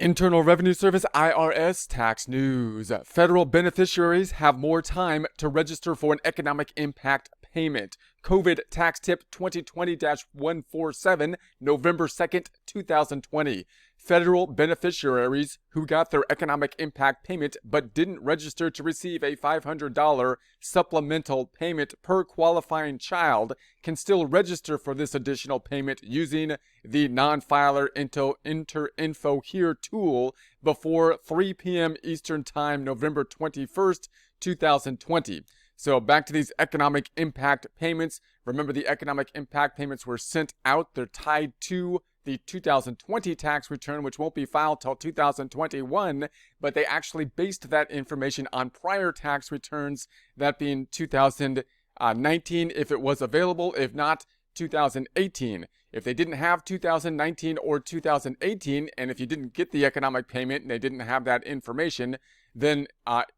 Internal Revenue Service IRS tax news. Federal beneficiaries have more time to register for an economic impact payment. COVID tax tip 2020-147, November 2nd, 2020. Federal beneficiaries who got their economic impact payment but didn't register to receive a $500 supplemental payment per qualifying child can still register for this additional payment using the non-filer enter info here tool before 3 p.m. Eastern Time, November 21st, 2020. So back to these economic impact payments. Remember, the economic impact payments were sent out. They're tied to the 2020 tax return, which won't be filed till 2021, but they actually based that information on prior tax returns, that being 2019 if it was available, if not 2018. If they didn't have 2019 or 2018, and if you didn't get the economic payment and they didn't have that information, then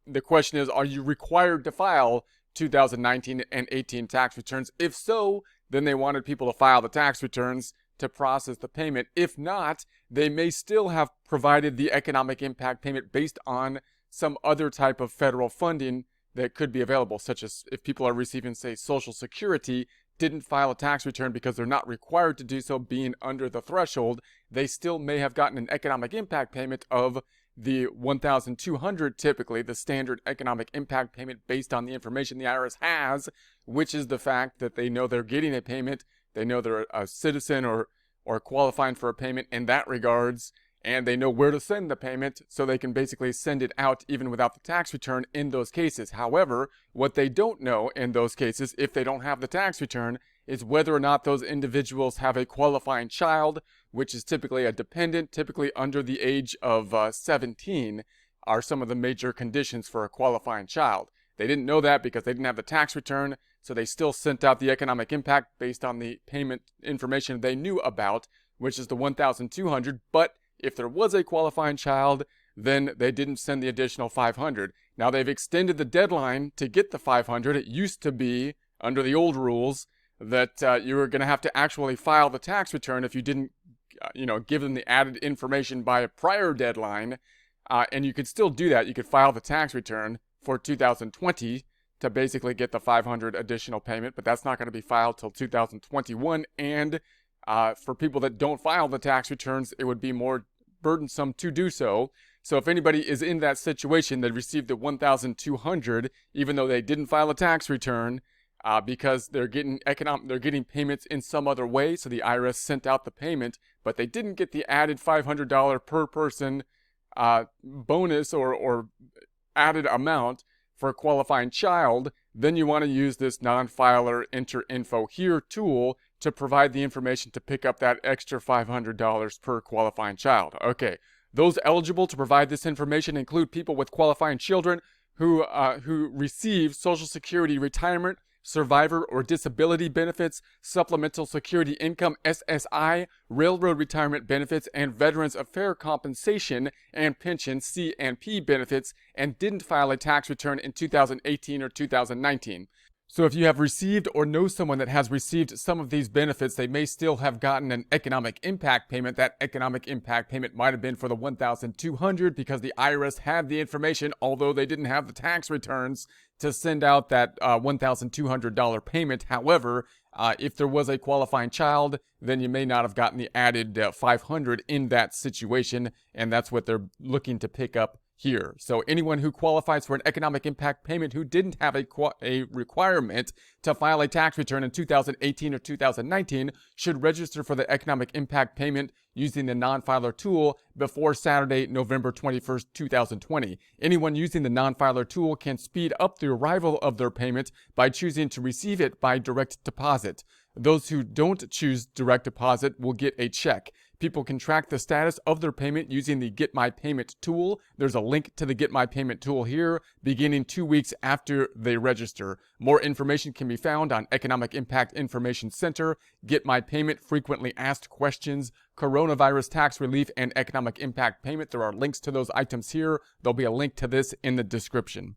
the question is, are you required to file 2019 and 18 tax returns? If so, then they wanted people to file the tax returns to process the payment. If not, they may still have provided the economic impact payment based on some other type of federal funding that could be available, such as if people are receiving, say, Social Security, didn't file a tax return because they're not required to do so being under the threshold, they still may have gotten an economic impact payment of the $1,200, typically the standard economic impact payment based on the information the IRS has, which is the fact that they know they're getting a payment, they know they're a citizen or qualifying for a payment in that regards, and they know where to send the payment, so they can basically send it out even without the tax return in those cases. However, what they don't know in those cases, if they don't have the tax return, is whether or not those individuals have a qualifying child, which is typically a dependent, typically under the age of 17, are some of the major conditions for a qualifying child. They didn't know that because they didn't have the tax return, so they still sent out the economic impact based on the payment information they knew about, which is the $1,200, but if there was a qualifying child, then they didn't send the additional $500. Now they've extended the deadline to get the $500. It used to be, under the old rules, that you were going to have to actually file the tax return if you didn't, give them the added information by a prior deadline. And you could still do that. You could file the tax return for 2020 to basically get the $500 additional payment, but that's not going to be filed till 2021. And for people that don't file the tax returns, it would be more burdensome to do so. So if anybody is in that situation that received the $1,200, even though they didn't file a tax return, because they're getting payments in some other way, so the IRS sent out the payment, but they didn't get the added $500 per person bonus or added amount for a qualifying child, then you want to use this non-filer enter info here tool to provide the information to pick up that extra $500 per qualifying child. Okay, those eligible to provide this information include people with qualifying children who receive Social Security retirement, survivor or disability benefits, Supplemental Security Income, SSI, railroad retirement benefits, and Veterans Affairs compensation and pension, C&P benefits, and didn't file a tax return in 2018 or 2019. So if you have received or know someone that has received some of these benefits, they may still have gotten an economic impact payment. That economic impact payment might have been for the $1,200 because the IRS had the information, although they didn't have the tax returns to send out that $1,200 payment. However, if there was a qualifying child, then you may not have gotten the added $500 in that situation, and that's what they're looking to pick up here. So anyone who qualifies for an economic impact payment who didn't have a requirement to file a tax return in 2018 or 2019 should register for the economic impact payment using the non-filer tool before Saturday, November 21st, 2020. Anyone using the non-filer tool can speed up the arrival of their payment by choosing to receive it by direct deposit. Those who don't choose direct deposit will get a check. People can track the status of their payment using the Get My Payment tool. There's a link to the Get My Payment tool here, beginning 2 weeks after they register. More information can be found on Economic Impact Information Center, Get My Payment, Frequently Asked Questions, Coronavirus Tax Relief, and Economic Impact Payment. There are links to those items here. There'll be a link to this in the description.